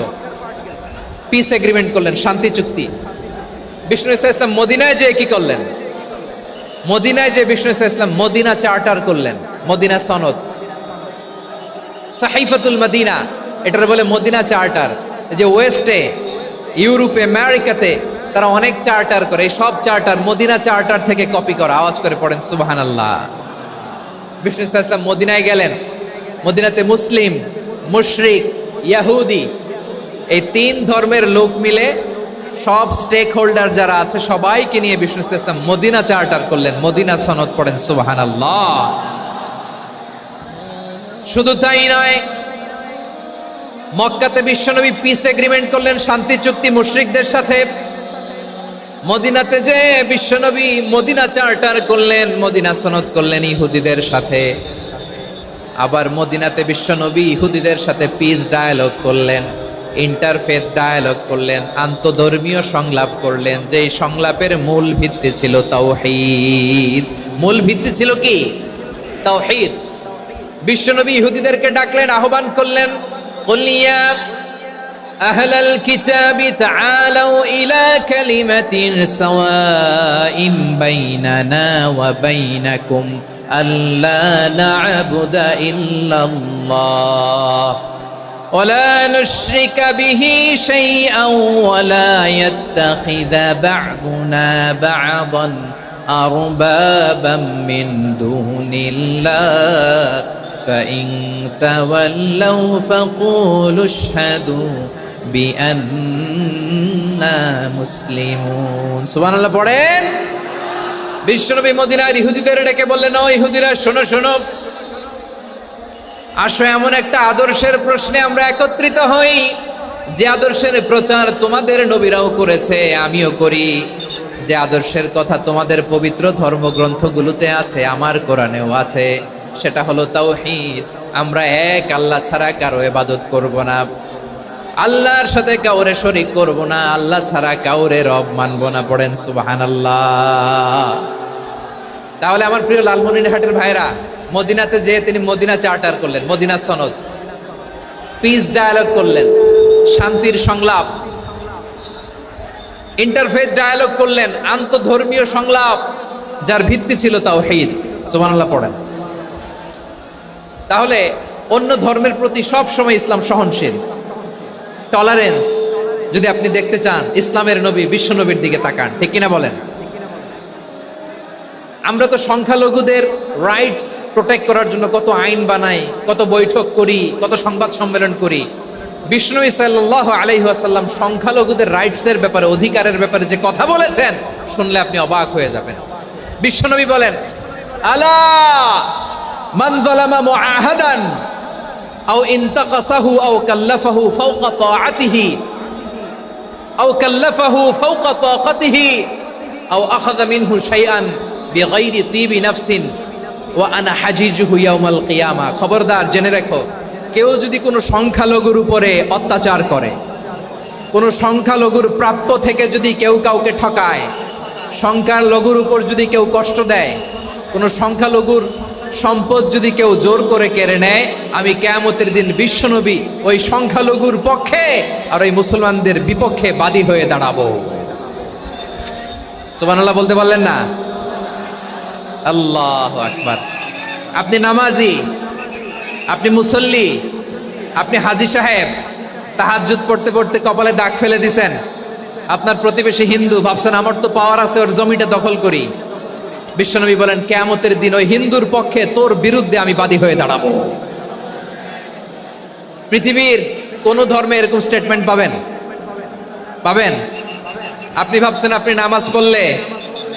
পিস এগ্রিমেন্ট করলেন, শান্তি চুক্তি। বিষ্ণু ঈসা ইসলাম মদিনায় যে কি করলেন? মদিনায় যে বিষ্ণু ঈসা ইসলাম মদিনা চার্টার করলেন, মদিনা সনদ, সাহিফাতুল মদিনা, এটার বলে মদিনা চার্টার। যে ওয়েস্টে, ইউরোপে, আমেরিকাতে তারা অনেক চার্টার করে, এই সব চার্টার মদিনা চার্টার থেকে কপি করা। আওয়াজ করে পড়েন সুবহানাল্লাহ। বিষ্ণু ঈসা ইসলাম মদিনায় গেলেন, মদিনাতে মুসলিম, মুশরিক, ইয়াহুদি, এই তিন ধর্মের লোক মিলে সব স্টেক হোল্ডার যারা আছে সবাইকে নিয়ে বিষ্ণু ঈসা ইসলাম মদিনা চার্টার করলেন, মদিনা সনদ। পড়েন সুবহানাল্লাহ। শুধু তাই নয়, মক্কাতে বিশ্বনবী পিস এগ্রিমেন্ট করলেন, শান্তি চুক্তি মুশরিকদের সাথে। মদিনাতে যে বিশ্বনবী মদিনা চার্টার করলেন, মদিনা সনদ করলেন ইহুদিদের সাথে। আবার মদিনাতে বিশ্বনবী ইহুদিদের সাথে পিস ডায়ালগ করলেন, ইন্টারফেথ ডায়ালগ করলেন, আন্তধর্মীয় সংলাপ করলেন। যেই সংলাপের মূল ভিত্তি ছিল তাওহীদ। মূল ভিত্তি ছিল কি? তাওহীদ। বিশ্বনবী ইহুদিদেরকে ডাকলেন, আহ্বান করলেন, কুল ইয়া আহলাল কিতাবি তাআলাউ ইলা কালিমাতিন সাওয়াইন বাইনানা ওয়া বাইনাকুম আল্লা না'বুদা ইল্লাল্লাহ ওয়া লা নুশরিকা বিহি শাইআন ওয়া লা ইয়াত্তাখিযা বা'দুনা বা'দান আরবাবাম মিন দুনিল্লাহ فإن تولوا فقولوا اشهدوا بأننا مسلمون। সুবহানাল্লাহ পড়েন। বিশ্বনবী মদিনার ইহুদিদের ডেকে বললেন, ও ইহুদিরা, শোনো শোনো, আসো এমন একটা আদর্শের প্রশ্নে আমরা একত্রিত হই, যে আদর্শের প্রচার তোমাদের নবীরাও করেছে, আমিও করি, যে আদর্শের কথা তোমাদের পবিত্র ধর্মগ্রন্থগুলোতে আছে, আমার কোরআনেও আছে। সেটা হলো তাওহীদ। আমরা এক আল্লাহ ছাড়া কারো ইবাদত করব না, আল্লাহর সাথে কাউরে শরীক করব না, আল্লাহ ছাড়া কাউরে রব মানব না। পড়েন সুবহানাল্লাহ। তাহলে আমার প্রিয় লালমনিরহাটের ভাইরা, মদিনাতে যে তিনি মদিনা চার্টার করলেন, মদিনা সনদ, পিস ডায়ালগ করলেন, শান্তির সংলাপ, ইন্টারফেথ ডায়ালগ করলেন, আন্তধর্মীয় সংলাপ, যার ভিত্তি ছিল তাওহীদ। সুবহানাল্লাহ পড়েন। তাহলে অন্য ধর্মের প্রতি সব সময় ইসলাম সহনশীল, টলারেন্স। যদি আপনি দেখতে চান ইসলামের নবী বিশ্ব নবীর দিকে তাকান, ঠিক কিনা বলেন? আমরা তো সংখ্যালঘুদের রাইটস প্রোটেক্ট করার জন্য কত আইন বানাই, কত বৈঠক করি, কত সংবাদ সম্মেলন করি। বিষ্ণু সাল্লাল্লাহু আলাইহি ওয়াসাল্লাম সংখ্যালঘুদের রাইটসের ব্যাপারে, অধিকারের ব্যাপারে যে কথা বলেছেন, শুনলে আপনি অবাক হয়ে যাবেন। বিশ্বনবী বলেন, আলা মান যালামা মুআহাদান আও ইনতাকাসাহু আও কাল্লাফাহু ফাওকা তাআতিহি আও কাল্লাফাহু ফাওকা তাকাতিহি আও আখাযা মিনহু শাইআন বিগাইরি তিবি নাফসিন ওয়া আনা হাজিজুহু ইয়াউমাল কিয়ামা। খবরদার, জেনে রেখো, কেউ যদি কোনো সংখ্যালঘুর উপরে অত্যাচার করে, কোনো সংখ্যালঘুর প্রাপ্য থেকে যদি কেউ কাউকে ঠকায়, সংখ্যালঘুর উপর যদি কেউ কষ্ট দেয়, কোনো সংখ্যালঘুর সম্পদ যদি কেউ জোর করে কেড়ে নেয়, আমি কিয়ামতের দিন বিশ্বনবী ওই সংখ্যালঘুর পক্ষে আর ওই মুসলমানদের বিপক্ষে বাদী হয়ে দাঁড়াবো। সুবহানাল্লাহ বলতে পারলেন না? আল্লাহু আকবার। আপনি নামাজি, আপনি মুসল্লি, আপনি হাজী সাহেব, তাহাজ্জুদ পড়তে পড়তে কপালে দাগ ফেলে দিছেন, আপনার প্রতিবেশী হিন্দু, ভাবছেন আমার তো পাওয়ার আছে, ওর জমিটা দখল করি। বিশ্বনবী বলেন কিয়ামতের দিন ওই হিন্দুর পক্ষে তোর বিরুদ্ধে আমি বাদী হয়ে দাঁড়াবো। পৃথিবীর কোন ধর্মে এরকম স্টেটমেন্ট পাবেন? পাবেন? আপনি ভাবছেন আপনি নামাজ পড়লে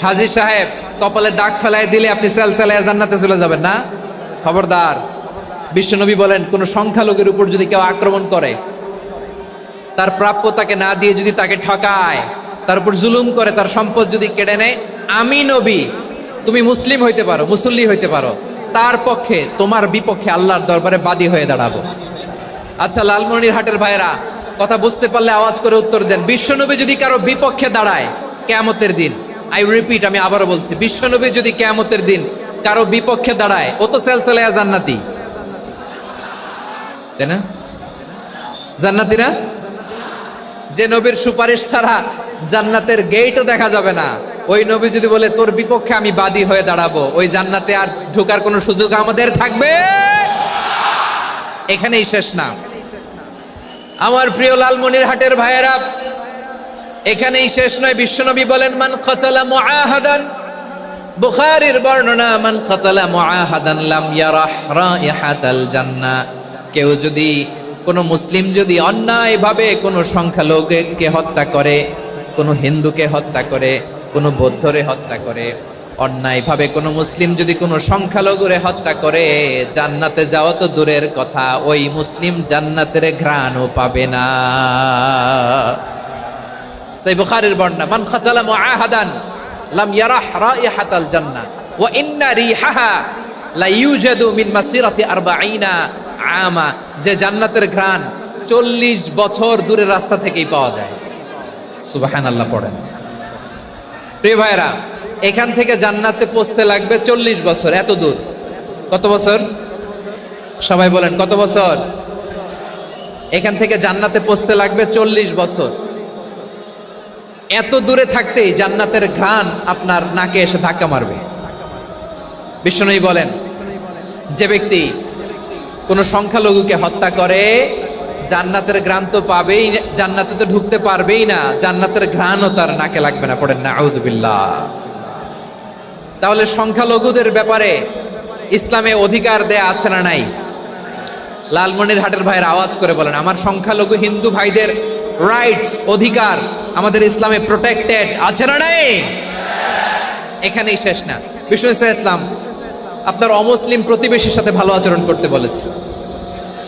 হাজী সাহেব কপালে দাগ ফেলায় দিলে আপনি সেলসেলায় জান্নাতে চলে যাবেন না? খবরদার। বিশ্বনবী বলেন কোন সংখ্যালঘুর উপর যদি কেউ আক্রমণ করে, তার প্রাপ্য তাকে না দিয়ে যদি তাকে ঠকায়, তার উপর জুলুম করে, তার সম্পদ যদি কেড়ে নেয়, আমি নবী, তুমি মুসলিম হইতে পারো, মুসল্লি হইতে পারো, তার পক্ষে তোমার বিপক্ষে আল্লাহর দরবারে বাদী হয়ে দাঁড়াবো। আচ্ছা লালমনিরহাটের ভাইরা, কথা বুঝতে পারলে আওয়াজ করে উত্তর দেন। বিশ্বনবী যদি কারো বিপক্ষে দাঁড়ায় কিয়ামতের দিন, আই রিপিট, আমি আবারও বলছি, বিশ্বনবী যদি কিয়ামতের দিন কারো বিপক্ষে দাঁড়ায়, ও তো সেলসেলায়া জান্নাতি, তাই না? জান্নাতি না? যে নবীর সুপারিশ ছাড়া জান্নাতের গেটও দেখা যাবে না, ওই নবী যদি বলে তোর বিপক্ষে আমি বাদী হয়ে দাঁড়াবো, ওই জান্নাতে আর ঢোকার কোনো সুযোগ আমাদের থাকবে? এখানেই শেষ না আমার প্রিয় লালমনিরহাটের ভাইয়েরা, এখানেই শেষ নয়। বিশ্বনবী বলেন মান কাতালা মুআহাদান, বুখারীর বর্ণনা, মান কাতালা মুআহাদান লাম ইয়ারাহ রাইহাতাল জান্নাহ। কেউ যদি, কোনো মুসলিম যদি অন্যায়ভাবে কোনো সংখ্যালঘুকে হত্যা করে, কোনো হিন্দুকে হত্যা করে, কোনো বৌদ্ধরে হত্যা করে, অন্যায়ভাবে কোনো মুসলিম যদি কোনো সংখ্যালঘুরে হত্যা করে, জান্নাতে যাওয়া তো দূরের কথা, ওই মুসলিম জান্নাতের ঘ্রাণও পাবে না। সেই বুখারীর বর্ণনা, মান কাতালা মুআহাদান লাম ইয়ারাহ রাইহাতাল জান্নাহ ওয়া ইন্না রিহাহা লা ইউজাদু মিন মাসিরাতি 40 আমা। যে জান্নাতের ঘ্রাণ 40 বছর দূরের রাস্তা থেকেই পাওয়া যায়। সুবহানাল্লাহ পড়েন। প্রিয় ভাইরা, এখান থেকে জান্নাতে পৌঁছতে লাগবে 40 বছর। এত দূর, কত বছর? সবাই বলেন কত বছর? এখান থেকে জান্নাতে পৌঁছতে লাগবে 40 বছর। এত দূরে থাকতেই জান্নাতের ঘ্রাণ আপনার নাকে এসে ধাক্কা মারবে। বিশ্বনবী বলেন যে ব্যক্তি কোন সংখ্যালঘুকে হত্যা করে, জান্নাতের ঘ্রাণ তো পাবেই, জান্নাতে তো ঢুকতে পারবেই না, জান্নাতের ঘ্রাণও তার নাকে লাগবে না। পড়েন না আউযুবিল্লাহ। তাহলে সংখ্যালঘুদের ব্যাপারে ইসলামে অধিকার দেয়া আছে না নাই? লালমনিরহাটের ভাইয়ের আওয়াজ করে বলেন, আমার সংখ্যালঘু হিন্দু ভাইদের রাইটস, অধিকার আমাদের ইসলামে প্রোটেক্টেড আছে না নাই? এখানেই শেষ না। বিষ্ণু ইসলাম আপনার অমুসলিম প্রতিবেশীর সাথে ভালো আচরণ করতে বলেছে।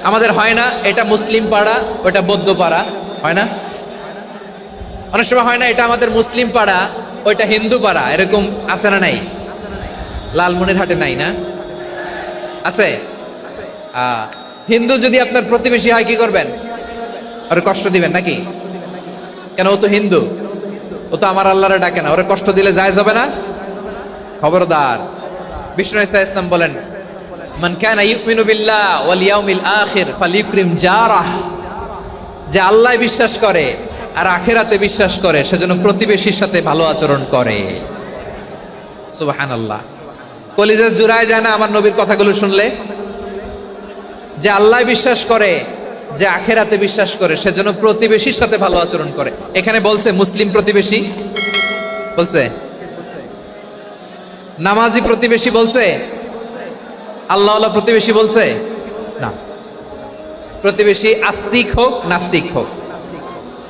আমাদের হয় না এটা মুসলিম পাড়া, ওটা বৌদ্ধ পাড়া, হয় না? অনেক সময় হয় না এটা আমাদের মুসলিম পাড়া, ওইটা হিন্দু পাড়া, এরকম আছে না নাই? লালমনিরহাটে নাই না? আছে? হিন্দু যদি আপনার প্রতিবেশী হয় কি করবেন? ওরে কষ্ট দিবেন নাকি? কেন? ও তো হিন্দু, ও তো আমার আল্লাহরে ডাকে না, ওরে কষ্ট দিলে জায়েজ হবে না? খবরদার। বিষ্ণু ইসলাম বলেন মান কানা ইউমিনু বিল্লাহ ওয়াল ইয়াউমিল আখির ফালিউকরিম জারাহ। যে আল্লাহ বিশ্বাস করে আর আখিরাতে বিশ্বাস করে, সেজন্য প্রতিবেশীর সাথে ভালো আচরণ করে। সুবহানাল্লাহ। কলিজা জুড়ায় যায় না আমার নবীর কথাগুলো শুনলে? যে আল্লাহ বিশ্বাস করে, যে আখিরাতে বিশ্বাস করে, সেজন্য প্রতিবেশীর সাথে ভালো আচরণ করে। এখানে বলছে মুসলিম প্রতিবেশী বলছে, নামাজি প্রতিবেশী বলছে, আল্লাহওয়ালা প্রতিবেশী বলছে না। প্রতিবেশী আস্তিক হোক নাস্তিক হোক,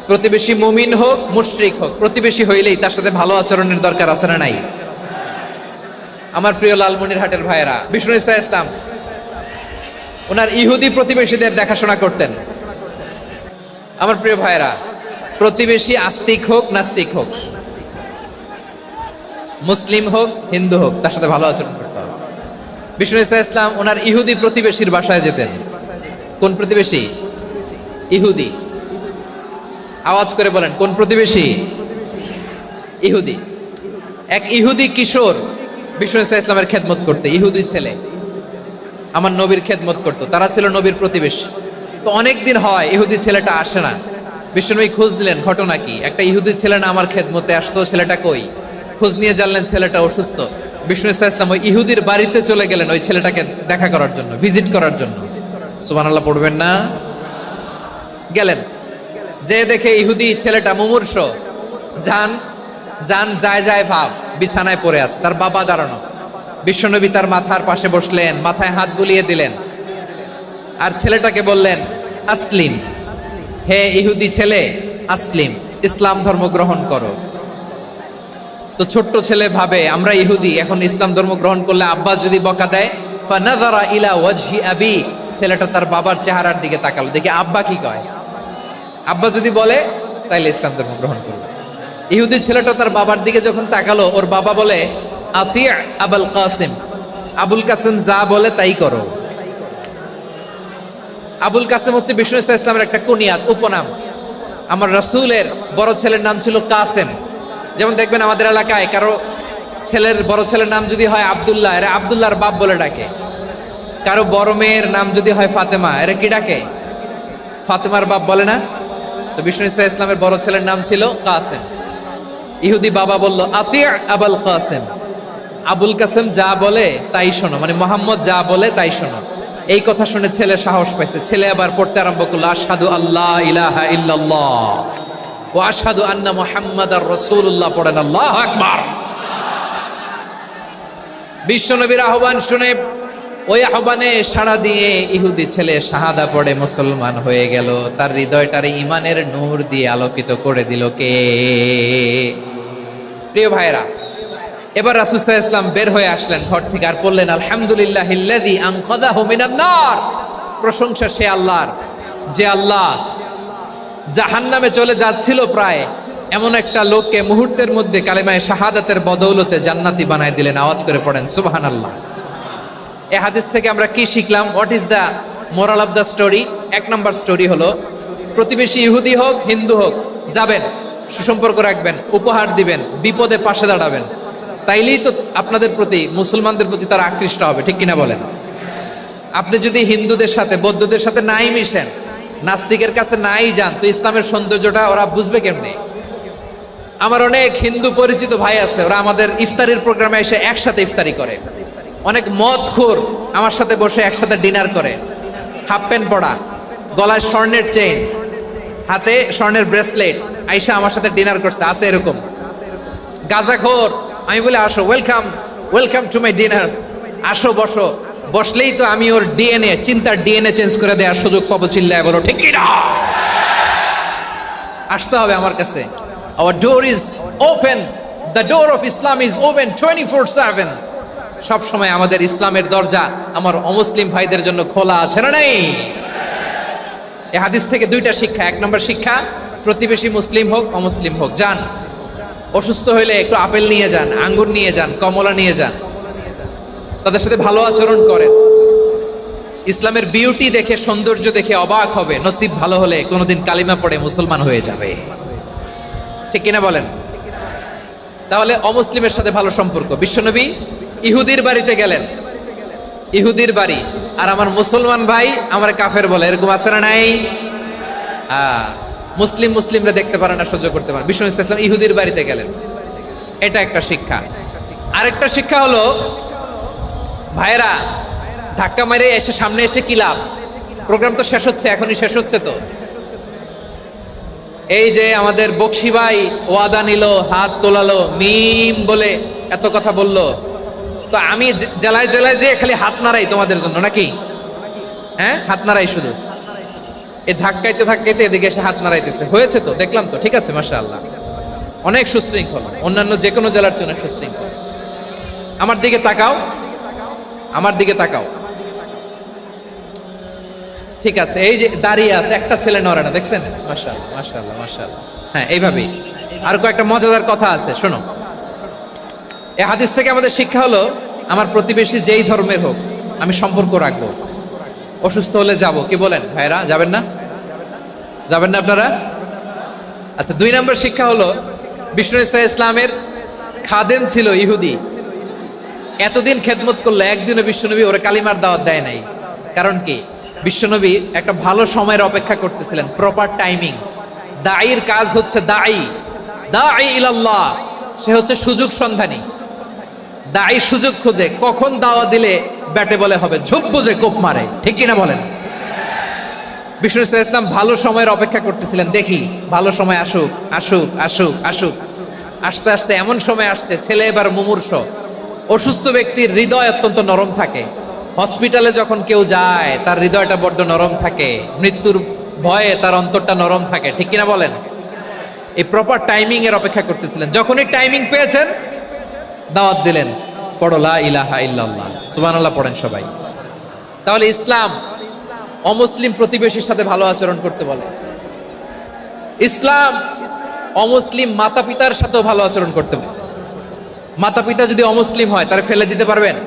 প্রতিবেশী মুমিন হোক মুশরিক হোক, প্রতিবেশী হইলেই তার সাথে ভালো আচরণের দরকার আছে না নাই? আমার প্রিয় লালমনিরহাটের ভাইয়েরা, বিষ্ণু ইসলাম ওনার ইহুদি প্রতিবেশীদের দেখাশোনা করতেন। আমার প্রিয় ভাইরা, প্রতিবেশী আস্তিক হোক নাস্তিক হোক, মুসলিম হোক হিন্দু হোক, তার সাথে ভালো আচরণ করতে হবে। বিষ্ণু ইসলাম ওনার ইহুদি প্রতিবেশীর বাসায় যেতেন। কোন প্রতিবেশী? ইহুদি। আওয়াজ করে বলেন, কোন প্রতিবেশী? ইহুদি। এক ইহুদি কিশোর বিষ্ণু ইসলামের খেদমত করতে, ইহুদি ছেলে আমার নবীর খেদমত করতো, তারা ছিল নবীর প্রতিবেশী। তো অনেক দিন হয় ইহুদি ছেলেটা আসে না। বিশ্বনবী খোঁজ দিলেন, ঘটনা কি? একটা ইহুদি ছেলে না আমার খেদমতে আসতো, ছেলেটা কই? খোঁজ নিয়ে জানলেন ছেলেটা অসুস্থ। বিষ্ণু ইসলাম ওই ইহুদির বাড়িতে চলে গেলেন ওই ছেলেটাকে দেখা করার জন্য, ভিজিট করার জন্য। সুবহানাল্লাহ পড়বেন না? গেলেন, যে দেখে ইহুদি ছেলেটা মুমূর্ষ, জান জান যায় যায় ভাব, বিছানায় পড়ে আছে, তার বাবা দাঁড়ানো। বিশ্বনবী তার মাথার পাশে বসলেন, মাথায় হাত বুলিয়ে দিলেন, আর ছেলেটাকে বললেন, আসলিম, হে ইহুদি ছেলে, আসলিম, ইসলাম ধর্ম গ্রহণ করো। তো ছোট্ট ছেলে ভাবে আমরা ইহুদি, এখন ইসলাম ধর্ম গ্রহণ করলে আব্বা যদি বকা দেয়, ফানাযারা ইলা ওয়াজহি আবি, ছেলেটা তার বাবার চেহারার দিকে তাকালো, দেখি আব্বা কি কয়। আব্বা যদি বলে তাইলে ইসলাম ধর্ম গ্রহণ করবে। ইহুদি ছেলেটা তার বাবার দিকে যখন তাকালো, ওর বাবা বলে, আতি আবুল কাসিম, আবুল কাসিম যা বলে তাই করো। আবুল কাসিম হচ্ছে বিষ্ণু ইসলামের একটা কুনিয়াত, উপনাম। আমার রাসূলের বড় ছেলের নাম ছিল কাসেম। যেমন দেখবেন আমাদের এলাকায় কারো ছেলের বড় ছেলের নাম যদি হয় আব্দুল্লাহ, এরা আব্দুল্লাহর বাপ বলে ডাকে। কারো বড় মেয়ের নাম যদি হয় ফাতেমা, এরা কি ডাকে? ফাতেমার বাপ বলে না? তো বিষ্ণু ইসলামের বড় ছেলের নাম ছিল কাসেম। ইহুদি বাবা বলল, আতি আবুল কাসেম, আবুল কাসেম যা বলে তাই শোনো, মানে মোহাম্মদ যা বলে তাই শোনো। এই কথা শুনে ছেলে সাহস পাইছে, ছেলে আবার পড়তে আরম্ভ করলো, আশহাদু আল্লাহ ইলাহা ইল্লাল্লাহ ওয়া আশহাদু আন্না মুহাম্মাদার রাসূলুল্লাহ, পড়েন আল্লাহু আকবার। বিশ্বনবীর আহ্বান শুনে ওই আহ্বানে সাড়া দিয়ে ইহুদি ছেলে শাহাদা পড়ে মুসলমান হয়ে গেল। তার হৃদয়টারে ইমানের নূর দিয়ে আলোকিত করে দিল কে? প্রিয় ভাইরা, এবার রাসূল সাল্লাল্লাহু আলাইহি ওয়াসাল্লাম বের হয়ে আসলেন ঘর থেকে, আর বললেন, আলহামদুলিল্লাহিল্লাযী আনকাযাহু মিনান নার, প্রশংসা সে আল্লাহর, যে আল্লাহ জাহান্নামে চলে যাচ্ছিল প্রায় এমন একটা লোককে মুহূর্তের মধ্যে কালেমায়ে শাহাদাতের বদৌলতে জান্নাতি বানায় দিলেন। আওয়াজ করে পড়েন সুবহানাল্লাহ। এই হাদিস থেকে আমরা কি শিখলাম? What is the moral of the story? এক নম্বর স্টোরি হলো, প্রতিবেশী ইহুদি হোক হিন্দু হোক, যাবেন, সুসম্পর্ক রাখবেন, উপহার দিবেন, বিপদে পাশে দাঁড়াবেন, তাইলেই তো আপনাদের প্রতি, মুসলমানদের প্রতি তারা আকৃষ্ট হবে, ঠিক কিনা বলেন? আপনি যদি হিন্দুদের সাথে বৌদ্ধদের সাথে নাই মিশেন, নাস্তিকের কাছে নাই যান, তো ইসলামের সৌন্দর্যটা ওরা বুঝবে কেমনে? আমার অনেক হিন্দু পরিচিত ভাই আছে, ওরা আমাদের ইফতারির প্রোগ্রামে এসে একসাথে ইফতারি করে। অনেক মদখোর আমার সাথে বসে একসাথে ডিনার করে, হাফ প্যান্ট পরা, গলায় স্বর্ণের চেইন, হাতে স্বর্ণের ব্রেসলেট, আইসা আমার সাথে ডিনার করছে, আছে এরকম। গাঁজাখোর, আমি বলে আসো, welcome welcome to my dinner, আসো বসো, বসলেই তো আমি ওর ডিএনএ, চিন্তার ডিএনএ চেঞ্জ করে দেওয়ার সুযোগ পাবো। চিল্লায় বলো ঠিক কি না? আসতে হবে আমার কাছে। Hour door is open, the door of Islam is open 24/7। সব সময় আমাদের ইসলামের দরজা আমার অমুসলিম ভাইদের জন্য খোলা আছে না নাই? এই হাদিস থেকে দুইটা শিক্ষা। এক নম্বর শিক্ষা, প্রতিবেশী মুসলিম হোক অমুসলিম হোক, যান, অসুস্থ হইলে একটু আপেল নিয়ে যান, আঙ্গুর নিয়ে যান, কমলা নিয়ে যান, তাদের সাথে ভালো আচরণ করেন। ইসলামের বিউটি দেখে, সৌন্দর্য দেখে অবাক হবে, নসিব ভালো হলে কোনোদিন কালিমা পড়ে মুসলমান হয়ে যাবে, ঠিক কিনা বলেন? তাহলে অমুসলিমের সাথে ভালো সম্পর্ক। বিশ্বনবী ইহুদির বাড়িতে গেলেন, ইহুদির বাড়ি, আর আমার মুসলমান ভাই আমার কাফের বলে, এরকম আছে না নাই? মুসলিমরা দেখতে পারে না, সহ্য করতে পারে। বিষ্ণু ইসলাম ইহুদির বাড়িতে গেলেন, এটা একটা শিক্ষা। আরেকটা শিক্ষা হলো, ভাইরা ধাক্কা মেরে এসে সামনে এসে কি লাভ? প্রোগ্রাম তো শেষ হচ্ছে, এখনই শেষ হচ্ছে। তো এই যে আমাদের বকশি ভাই ওয়াদা নিল, হাত তোলালো, মিম বলে এত কথা বললো, তো আমি জেলায় জেলায় যে খালি হাত নাড়াই তোমাদের জন্য নাকি? হ্যাঁ, হাত নাড়াই শুধু। এই ধাক্কাইতে ধাক্কাইতে এদিকে এসে হাত নাড়াইতেছে, হয়েছে তো, দেখলাম তো, ঠিক আছে, মাশাআল্লাহ, অনেক সুশৃঙ্খল, অন্যান্য যে কোনো জেলার জন্য সুশৃঙ্খল। আমার দিকে তাকাও, আমার দিকে তাকাও। ঠিক আছে, এই যে দাঁড়িয়ে আছে, একটা ছেলে নড়ে না, দেখছেন? মাশাআল্লাহ মাশাআল্লাহ মাশাআল্লাহ। হ্যাঁ, এইভাবেই। আর কয়েকটা মজাদার কথা আছে, শোনো। এই হাদিস থেকে আমাদের শিক্ষা হলো, আমার প্রতিবেশী যেই ধর্মের হোক আমি সম্পর্ক রাখবো। অসুস্থ হলে যাব, কি বলেন ভাইরা? যাবেন না? যাবেন না আপনারা? আচ্ছা, 2 নম্বর শিক্ষা হলো, বিষ্ণু ঈসা ইসলামের খাদেম ছিল ইহুদি। এতদিন খেদমত করলো, একদিনও বিশ্বনবী ওরে কালিমার দাওয়াত দেয় নাই। কারণ কি? বিশ্বনবী একটা ভালো সময়ের অপেক্ষা করতেছিলেন, প্রপার টাইমিং। দাঈর কাজ হচ্ছে দাঈ ইলাল্লাহ, সে হচ্ছে সুযোগ সন্ধানী। দাঈ সুযোগ খোঁজে, কখন দাওয়া দিলে ব্যাটে বলে হবে, ঝোপ বুঝে কোপ মারে, ঠিক কিনা বলেন? বিষ্ণু ঈসা ইসলাম ভালো সময়ের অপেক্ষা করতেছিলেন, দেখি ভালো সময় আসুক আসুক আসুক আসুক। আস্তে আস্তে এমন সময় আসছে, ছেলে এবার মুমূর্ষ। অসুস্থ ব্যক্তির হৃদয় অত্যন্ত নরম থাকে। হসপিটালে যখন কেউ যায় তার হৃদয়টা বড্ড নরম থাকে, মৃত্যুর ভয়ে তার অন্তরটা নরম থাকে, ঠিক কিনা বলেন? এই প্রপার টাইমিং এর অপেক্ষা করতেছিলেন। যখনই টাইমিং পেয়েছেন, দাওয়াত দিলেন, পড়ো লা ইলাহা ইল্লাল্লাহ, সুবহানাল্লাহ পড়েন সবাই। তাহলে ইসলাম অমুসলিম প্রতিবেশীর সাথে ভালো আচরণ করতে বলে। ইসলাম অমুসলিম মাতা পিতার সাথেও ভালো আচরণ করতে বলে। মাতা পিতা যদি অমুসলিম হয়, তারা ফেলে দিতে পারবেন?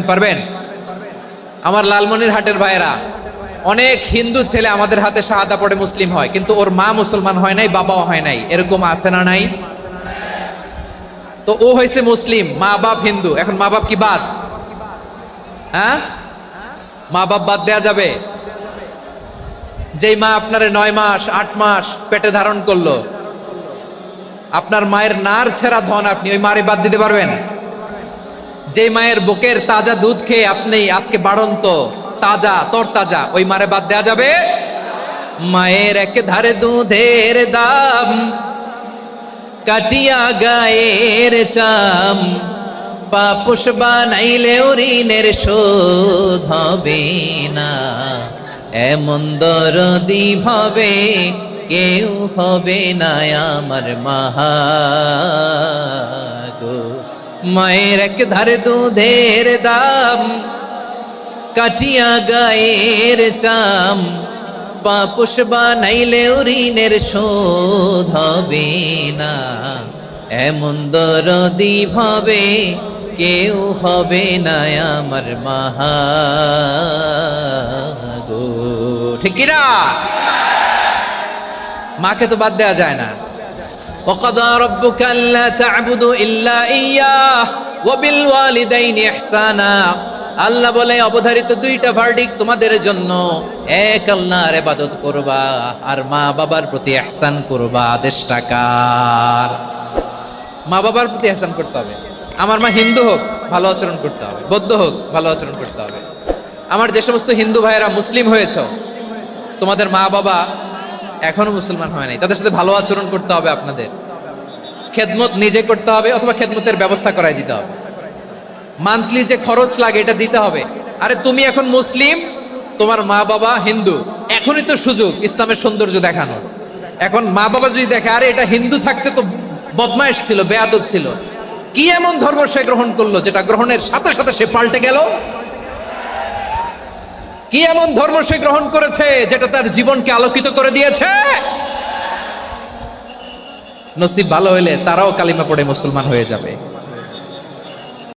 পারবেন? আমার লালমনিরহাটের ভাইয়েরা, অনেক হিন্দু ছেলে আমাদের হাতে শাহাদা পড়ে মুসলিম হয়, কিন্তু ওর মা মুসলমান হয় নাই, বাবাও হয় নাই। এরকম আছে না নাই? তো ও হয়েছে মুসলিম, মা বাপ হিন্দু, এখন মা বাপ কি বাদ? হ্যাঁ, মা বাপ বাদ দেয়া যাবে? যেই মা আপনারে 9 মাস 8 মাস পেটে ধারণ করলো, আপনার মায়ের নার ছেঁড়া ধন, আপনি ওই মারে বাদ দিতে পারবেন? যে মায়ের বুকের তাজা দুধ খেয়ে আপনি আজকে বাড়ন্ত তাজা তরতাজা, ওই মারে বাদ দেয়া যাবে? মায়ের এক ধারে দুধের দাম, কাটিয়া গায়ের চাম, পাপুষ বানাইলেও ঋণের শোধ হবে না। এমন দরদি ভাবে কেউ হবে না আমার গো। মায়ের এক ধারে দুধের দাম, কাটিয়া গায়ের চাম, পাপুষ বানাইলেও ঋণের শোধ হবে না। এমন দরদি ভাবে কেউ হবে না আমার গো, ঠিক কিনা? মাকে তো বাদ দেয়া যায় না। وَقَضَى رَبُّكَ أَلَّا تَعْبُدُوا إِلَّا إِيَّاهُ وَبِالْوَالِدَيْنِ إِحْسَانًا। আল্লাহ বলে, অবধারিত 2টা ভার্ডিক্ট তোমাদের জন্য, এক আল্লাহর ইবাদত করবা আর মা বাবার প্রতি ইহসান করবা। আদেশটা কার? মা বাবার প্রতি ইহসান করতে হবে। আমার মা হিন্দু হোক, ভালো আচরণ করতে হবে, বৌদ্ধ হোক, ভালো আচরণ করতে হবে। আমার যে সমস্ত হিন্দু ভাইয়েরা মুসলিম হয়েছে, তোমাদের মা বাবা এখনো মুসলমান হয় নাই, তাদের সাথে ভালো আচরণ করতে হবে। আপনাদের খেদমত নিজে করতে হবে, অথবা খেদমতের ব্যবস্থা করাই দিতে হবে। মান্থলি যে খরচ লাগে এটা দিতে হবে। আরে তুমি এখন মুসলিম, তোমার মা বাবা হিন্দু, এখনই তো সুযোগ ইসলামের সৌন্দর্য দেখানোর। এখন মা বাবা যদি দেখে, আরে এটা হিন্দু থাকতে তো বদমাইশ ছিল, বেয়াদব ছিল, কি এমন ধর্ম সে গ্রহণ করলো যেটা গ্রহণের সাথে সাথে সে পাল্টে গেল? কি এমন ধর্ম সে গ্রহণ করেছে যেটা তার জীবনকে আলোকিত করে দিয়েছে? নসিব ভালো হইলে তারাও কালিমা পড়ে মুসলমান হয়ে যাবে।